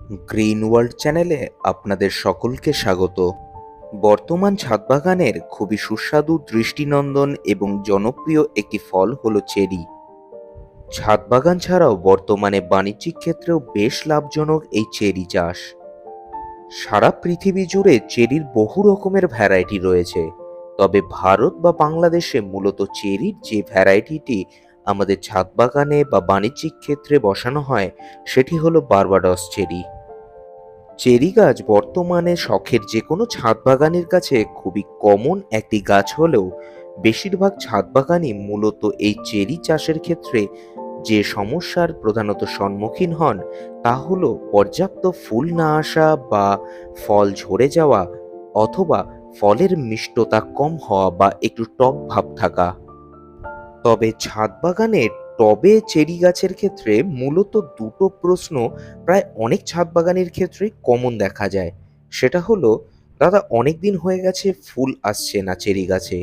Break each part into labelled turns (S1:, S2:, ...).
S1: Green world চ্যানেলে আপনাদের সকলকে স্বাগত। বর্তমান ছাদ বাগানের খুবই সুস্বাদু, দৃষ্টিনন্দন এবং জনপ্রিয় একটি ফল হলো চেরি। ছাদ বাগান ছাড়াও বর্তমানে বাণিজ্যিক ক্ষেত্রেও বেশ লাভজনক এই চেরি চাষ। সারা পৃথিবী জুড়ে চেরির বহু রকমের ভ্যারাইটি রয়েছে, তবে ভারত বা বাংলাদেশে মূলত চেরির যে ভ্যারাইটিটি আমাদের ছাদ বাগানে বা বাণিজ্যিক ক্ষেত্রে বসানো হয় সেটি হলো বার্বাডস চেরি। চেরি গাছ বর্তমানে শখের যে কোনো ছাদ বাগানের কাছে খুবই কমন একটি গাছ হলেও বেশিরভাগ ছাদ বাগানই মূলত এই চেরি চাষের ক্ষেত্রে যে সমস্যার প্রধানত সম্মুখীন হন তা হলো পর্যাপ্ত ফুল না আসা বা ফল ঝরে যাওয়া, অথবা ফলের মিষ্টতা কম হওয়া বা একটু টক ভাব থাকা। তবে ছাদ বাগানের টবে চেরি গাছের ক্ষেত্রে মূলত দুটো প্রশ্ন প্রায় অনেক ছাদ বাগানের ক্ষেত্রে কমন দেখা যায়। সেটা হলো, দাদা অনেক দিন হয়ে গেছে ফুল আসছে না চেরি গাছে।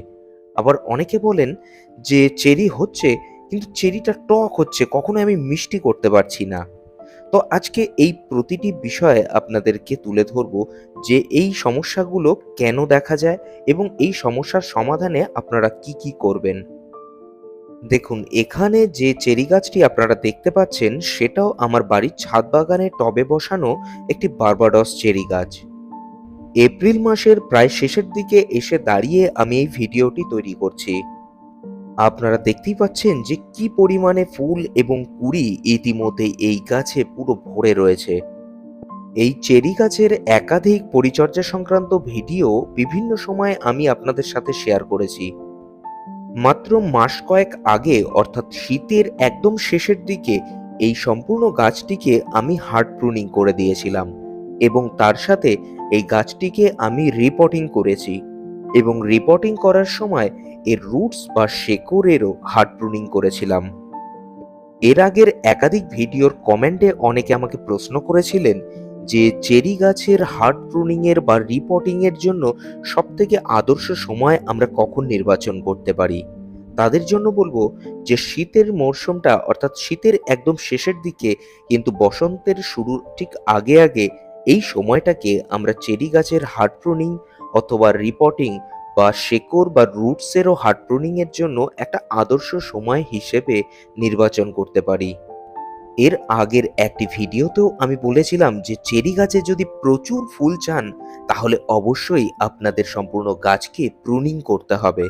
S1: আবার অনেকে বলেন যে চেরি হচ্ছে কিন্তু চেরিটা টক হচ্ছে, কখনো আমি মিষ্টি করতে পারছি না। তো আজকে এই প্রতিটি বিষয়ে আপনাদেরকে তুলে ধরবো যে এই সমস্যাগুলো কেন দেখা যায় এবং এই সমস্যার সমাধানে আপনারা কি কি করবেন। দেখুন, এখানে যে চেরি গাছটি আপনারা দেখতে পাচ্ছেন সেটাও আমার বাড়ির ছাদ বাগানে টবে বসানো একটি বার্বাডস চেরি গাছ। এপ্রিল মাসের প্রায় শেষের দিকে এসে দাঁড়িয়ে আমি এই ভিডিওটি তৈরি করছি। আপনারা দেখতেই পাচ্ছেন যে কি পরিমাণে ফুল এবং কুঁড়ি ইতিমধ্যে এই গাছে পুরো ভরে রয়েছে। এই চেরি গাছের একাধিক পরিচর্যা সংক্রান্ত ভিডিও বিভিন্ন সময় আমি আপনাদের সাথে শেয়ার করেছি। মাত্র মাস কয়েক আগে অর্থাৎ শীতের একদম শেষের দিকে এই সম্পূর্ণ গাছটিকে আমি হার্ড প্রুনিং করে দিয়েছিলাম এবং তার সাথে এই গাছটিকে আমি রিপোর্টিং করেছি এবং রিপোর্টিং করার সময় এর রুটস বা শেকড়েরও হার্ড প্রুনিং করেছিলাম। এর আগের একাধিক ভিডিওর কমেন্টে অনেকে আমাকে প্রশ্ন করেছিলেন যে চেরি গাছের হার্ড প্রুনিং এর বা রিপোর্টিং এর জন্য সবথেকে আদর্শ সময় আমরা কখন নির্বাচন করতে পারি। তাদের জন্য বলবো যে শীতের মরশুমটা অর্থাৎ শীতের একদম শেষের দিকে কিন্তু বসন্তের শুরুর ঠিক আগে আগে এই সময়টাকে আমরা চেরি গাছের হার্ড প্রুনিং অথবা রিপোর্টিং বা শেকড় বা রুটসেরও হার্ড প্রুনিং এর জন্য একটা আদর্শ সময় হিসেবে নির্বাচন করতে পারি। এর আগের একটি ভিডিওতেও আমি বলেছিলাম যে চেরি গাছে যদি প্রচুর ফুল চান তাহলে অবশ্যই আপনাদের সম্পূর্ণ গাছকে প্রুনিং করতে হবে।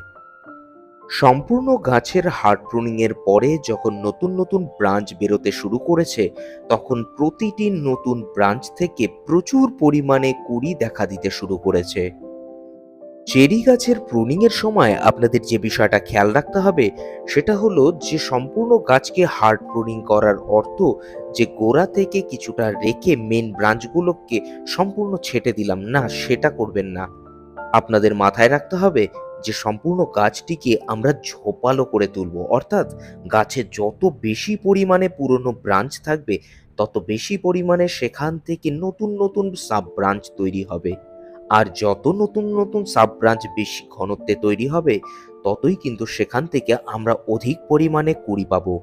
S1: সম্পূর্ণ গাছের হার্ড প্রুনিং এর পরে যখন নতুন নতুন ব্রাঞ্চ বেরোতে শুরু করেছে তখন প্রতিটি নতুন ব্রাঞ্চ থেকে প্রচুর পরিমাণে কুঁড়ি দেখা দিতে শুরু করেছে। চেরি গাছের প্রুনিং এর সময় আপনাদের যে বিষয়টা খেয়াল রাখতে হবে সেটা হলো যে সম্পূর্ণ গাছকে হার্ড প্রুনিং করার অর্থ যে গোড়া থেকে কিছুটা রেখে মেন ব্রাঞ্চগুলোকে সম্পূর্ণ ছেটে দিলাম না, সেটা করবেন না। আপনাদের মাথায় রাখতে হবে যে সম্পূর্ণ গাছটিকে আমরা ঝোপালো করে তুলব, অর্থাৎ গাছে যত বেশি পরিমাণে পুরনো ব্রাঞ্চ থাকবে তত বেশি পরিমাণে সেখান থেকে নতুন নতুন সাব ব্রাঞ্চ তৈরি হবে। আর যত নতুন নতুন সাব ব্রাঞ্চ বেশি ঘনত্বে তৈরি হবে ততই কিন্তু সেখান থেকে আমরা অধিক পরিমাণে কুঁড়ি পাবো।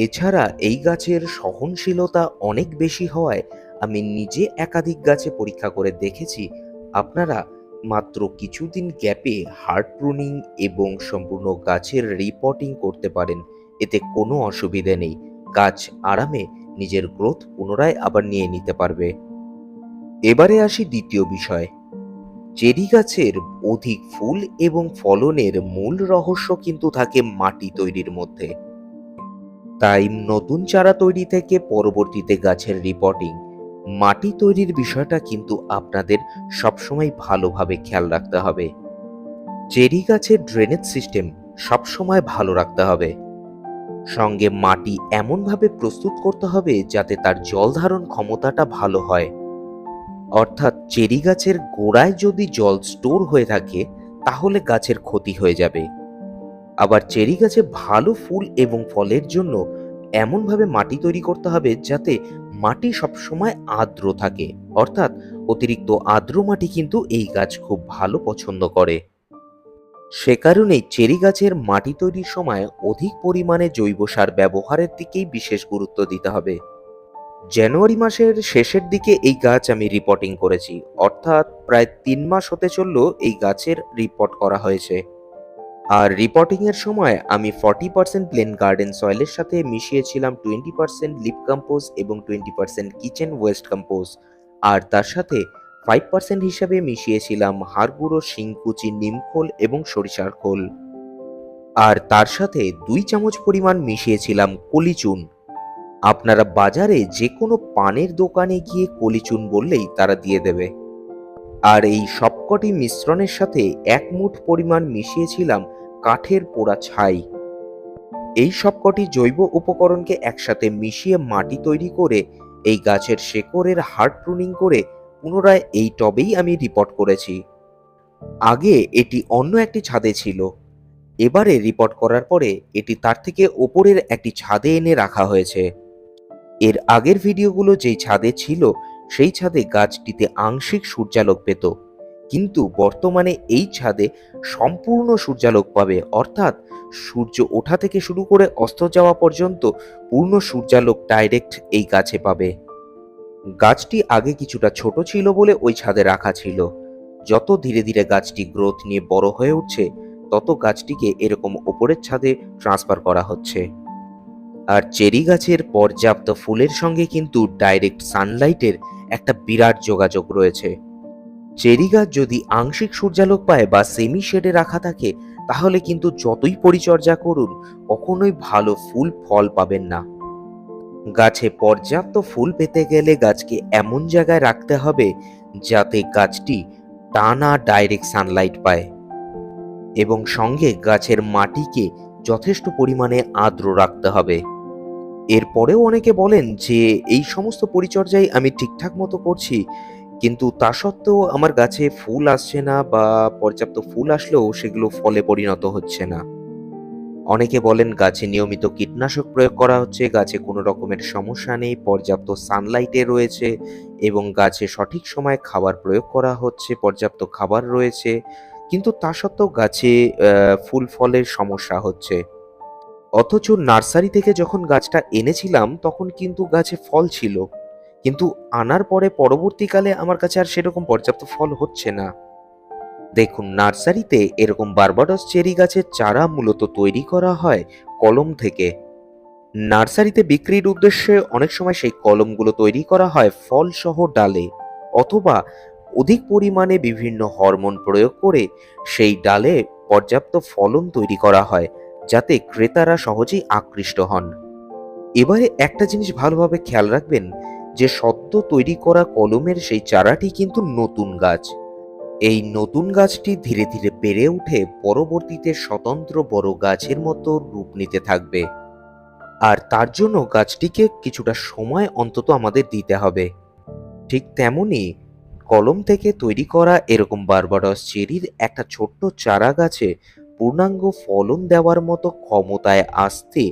S1: এছাড়া এই গাছের সহনশীলতা অনেক বেশি হওয়ায় আমি নিজে একাধিক গাছে পরীক্ষা করে দেখেছি আপনারা মাত্র কিছুদিন গ্যাপে হার্ড প্রুনিং এবং সম্পূর্ণ গাছের রিপোর্টিং করতে পারেন, এতে কোনো অসুবিধে নেই। গাছ আরামে নিজের গ্রোথ পুনরায় আবার নিয়ে নিতে পারবে। এবারে আসি দ্বিতীয় বিষয়। চেরি গাছের অধিক ফুল এবং ফলনের মূল রহস্য কিন্তু থাকে মাটি তৈরির মধ্যে। তাই নতুন চারা তৈরি থেকে পরবর্তীতে গাছের রিপোর্টিং, মাটি তৈরির বিষয়টা কিন্তু আপনাদের সবসময় ভালোভাবে খেয়াল রাখতে হবে। চেরি গাছের ড্রেনেজ সিস্টেম সবসময় ভালো রাখতে হবে, সঙ্গে মাটি এমনভাবে প্রস্তুত করতে হবে যাতে তার জল ধারণ ক্ষমতাটা ভালো হয়। অর্থাৎ চেরি গাছের গোড়ায় যদি জল স্টোর হয়ে থাকে তাহলে গাছের ক্ষতি হয়ে যাবে। আবার চেরি গাছে ভালো ফুল এবং ফলের জন্য এমনভাবে মাটি তৈরি করতে হবে যাতে মাটি সবসময় আর্দ্র থাকে, অর্থাৎ অতিরিক্ত আর্দ্র মাটি কিন্তু এই গাছ খুব ভালো পছন্দ করে। সে কারণেই চেরি গাছের মাটি তৈরির সময় অধিক পরিমাণে জৈব সার ব্যবহারের দিকেই বিশেষ গুরুত্ব দিতে হবে। জানুয়ারি মাসের শেষের দিকে এই গাছ আমি রিপোর্টিং করেছি, অর্থাৎ প্রায় 3 মাস হতে চলল এই গাছের রিপোর্ট করা হয়েছে। আর রিপোর্টিং এর সময় আমি 40% প্লেন গার্ডেন সয়েলের সাথে মিশিয়েছিলাম 20% লিপ কম্পোজ এবং 20% কিচেন ওয়েস্ট কম্পোজ, আর তার সাথে 5% হিসাবে মিশিয়েছিলাম হাড় গুঁড়ো, শিংকুচি, নিমখোল এবং সরিষার খোল। আর তার সাথে 2 চামচ পরিমাণ মিশিয়েছিলাম কলিচুন। আপনারা বাজারে যে কোনো পানের দোকানে গিয়ে কলিচুন বললেই তারা দিয়ে দেবে। আর এই সবকটি মিশ্রণের সাথে 1 মুঠ পরিমাণ মিশিয়েছিলাম কাঠের পোড়া ছাই। এই সবকটি জৈব উপকরণকে একসাথে মিশিয়ে মাটি তৈরি করে এই গাছের শেকড়ের হার্ড প্রুনিং করে পুনরায় এই টবেই আমি রিপোর্ট করেছি। আগে এটি অন্য একটি ছাদে ছিল, এবারে রিপোর্ট করার পরে এটি তার থেকে ওপরের একটি ছাদে এনে রাখা হয়েছে। এর আগের ভিডিওগুলো যেই ছাদে ছিল সেই ছাদে গাছটিতে আংশিক সূর্যালোক পেত, কিন্তু বর্তমানে এই ছাদে সম্পূর্ণ সূর্যালোক পাবে, অর্থাৎ সূর্য ওঠা থেকে শুরু করে অস্ত যাওয়া পর্যন্ত পূর্ণ সূর্যালোক ডাইরেক্ট এই গাছে পাবে। গাছটি আগে কিছুটা ছোট ছিল বলে ওই ছাদে রাখা ছিল। যত ধীরে ধীরে গাছটি গ্রোথ নিয়ে বড় হয়ে উঠছে তত গাছটিকে এরকম ওপরের ছাদে ট্রান্সফার করা হচ্ছে। আর চেরি গাছের পর্যাপ্ত ফুলের সঙ্গে কিন্তু ডাইরেক্ট সানলাইটের একটা বিরাট যোগাযোগ রয়েছে। চেরি গাছ যদি আংশিক সূর্যালোক পায় বা সেমি শেডে রাখা থাকে তাহলে কিন্তু যতই পরিচর্যা করুন কখনোই ভালো ফুল ফল পাবেন না। গাছে পর্যাপ্ত ফুল পেতে গেলে গাছকে এমন জায়গায় রাখতে হবে যাতে গাছটি টানা ডাইরেক্ট সানলাইট পায়, এবং সঙ্গে গাছের মাটিকে যথেষ্ট পরিমাণে আর্দ্র রাখতে হবে। এরপরেও অনেকে বলেন যে এই সমস্ত পরিচর্যাই আমি ঠিকঠাক মতো করছি, কিন্তু তা সত্ত্বেও আমার গাছে ফুল আসছে না, বা পর্যাপ্ত ফুল আসলেও সেগুলো ফলে পরিণত হচ্ছে না। অনেকে বলেন গাছে নিয়মিত কীটনাশক প্রয়োগ করা হচ্ছে, গাছে কোনো রকমের সমস্যা নেই, পর্যাপ্ত সানলাইটে রয়েছে এবং গাছে সঠিক সময়ে খাবার প্রয়োগ করা হচ্ছে, পর্যাপ্ত খাবার রয়েছে, কিন্তু তা সত্ত্বেও গাছে ফুল ফলের সমস্যা হচ্ছে। অথচ নার্সারি থেকে যখন গাছটা এনেছিলাম তখন কিন্তু গাছে ফল ছিল, কিন্তু আনার পরে পরবর্তীকালে আমার কাছে আর সেরকম পর্যাপ্ত ফল হচ্ছে না। দেখুন, নার্সারিতে এরকম বারবাডস চেরি গাছের চারা মূলত তৈরি করা হয় কলম থেকে। নার্সারিতে বিক্রির উদ্দেশ্যে অনেক সময় সেই কলমগুলো তৈরি করা হয় ফল সহ ডালে, অথবা অধিক পরিমাণে বিভিন্ন হরমোন প্রয়োগ করে সেই ডালে পর্যাপ্ত ফলন তৈরি করা হয় যাতে ক্রেতারা সহজেই আকৃষ্ট হন। এবারে একটা জিনিস ভালোভাবে খেয়াল রাখবেন যে সদ্য তৈরি করা কলমের সেই চারাটি কিন্তু নতুন গাছ। এই নতুন গাছটি ধীরে ধীরে বেড়ে উঠে পরবর্তীতে স্বতন্ত্র বড় গাছের মতো রূপ নিতে থাকবে, আর তার জন্য গাছটিকে কিছুটা সময় অন্তত আমাদের দিতে হবে। ঠিক তেমনি কলম থেকে তৈরি করা এরকম বারবাডস চেরির একটা ছোট্ট চারা গাছে পূর্ণাঙ্গ ফলন দেওয়ার মতো ক্ষমতায় আসতে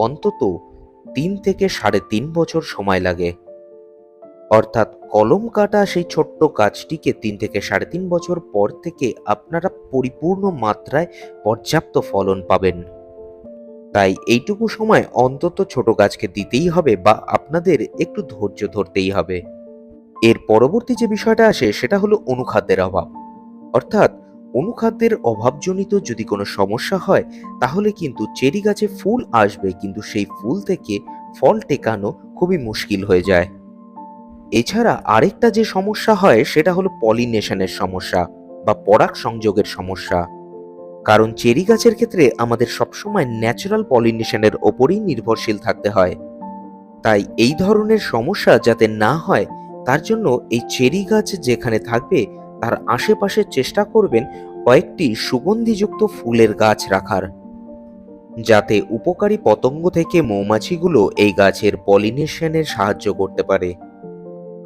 S1: অন্তত 3 থেকে 3.5 বছর সময় লাগে। অর্থাৎ কলম কাটা সেই ছোট্ট গাছটিকে 3 থেকে 3.5 বছর পর থেকে আপনারা পরিপূর্ণ মাত্রায় পর্যাপ্ত ফলন পাবেন। তাই এইটুকু সময় অন্তত ছোট গাছকে দিতেই হবে, বা আপনাদের একটু ধৈর্য ধরতেই হবে। এর পরবর্তী যে বিষয়টা আসে সেটা হলো অনুখাদ্যের অভাব। অর্থাৎ অনুখাদ্যের অভাবজনিত যদি কোনো সমস্যা হয় তাহলে কিন্তু চেরি গাছে ফুল আসবে, কিন্তু সেই ফুল থেকে ফল টেকানো খুবই মুশকিল হয়ে যায়। এছাড়া আরেকটা যে সমস্যা হয় সেটা হলো পলিনেশনের সমস্যা বা পরাগ সংযোগের সমস্যা। কারণ চেরি গাছের ক্ষেত্রে আমাদের সবসময় ন্যাচারাল পলিনেশনের ওপরেই নির্ভরশীল থাকতে হয়। তাই এই ধরনের সমস্যা যাতে না হয় তার জন্য এই চেরি গাছ যেখানে থাকবে তার আশেপাশে চেষ্টা করবেন কয়েকটি সুগন্ধিযুক্ত ফুলের গাছ রাখার, যাতে উপকারী পতঙ্গ থেকে মৌমাছিগুলো এই গাছের পলিনেশনে সাহায্য করতে পারে।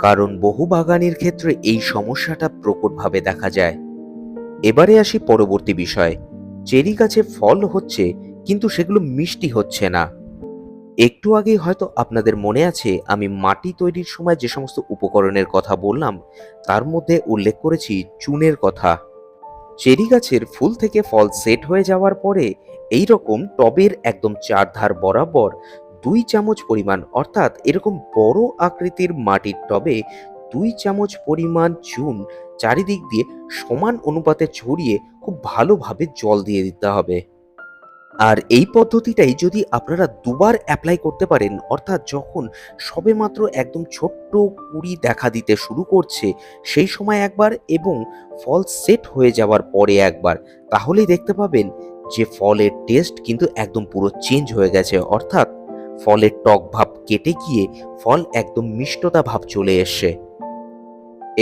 S1: কারণ বহু বাগানের ক্ষেত্রে এই সমস্যাটা প্রকটভাবে দেখা যায়। এবারে আসি পরবর্তী বিষয়। চেরি গাছে ফল হচ্ছে কিন্তু সেগুলো মিষ্টি হচ্ছে না। একটু আগেই হয়তো আপনাদের মনে আছে আমি মাটি তৈরির সময় যে সমস্ত উপকরণের কথা বললাম তার মধ্যে উল্লেখ করেছি চুনের কথা। চেরি গাছের ফুল থেকে ফল সেট হয়ে যাওয়ার পরে এই রকম টবের একদম চারধার বরাবর 2 চামচ পরিমাণ, অর্থাৎ এরকম বড় আকৃতির মাটির টবে 2 চামচ পরিমাণ চুন চারিদিক দিয়ে সমান অনুপাতে ছড়িয়ে খুব ভালোভাবে জল দিয়ে দিতে হবে। আর এই পদ্ধতিটাই যদি আপনারা দুবার অ্যাপ্লাই করতে পারেন, অর্থাৎ যখন সবেমাত্র একদম ছোট্ট কুঁড়ি দেখা দিতে শুরু করছে সেই সময় একবার এবং ফল সেট হয়ে যাওয়ার পরে একবার, তাহলেই দেখতে পাবেন যে ফলের টেস্ট কিন্তু একদম পুরো চেঞ্জ হয়ে গেছে, অর্থাৎ ফলের টক ভাব কেটে গিয়ে ফল একদম মিষ্টতা ভাব চলে এসছে।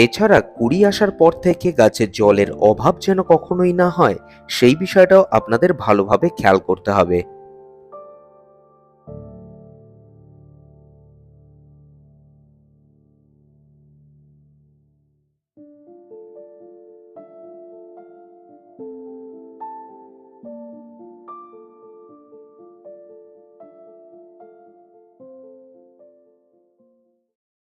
S1: এছাড়া কুড়ি আসার পর থেকে গাছে জলের অভাব যেন কখনোই না হয়, সেই বিষয়টাও আপনাদের ভালোভাবে খেয়াল করতে হবে।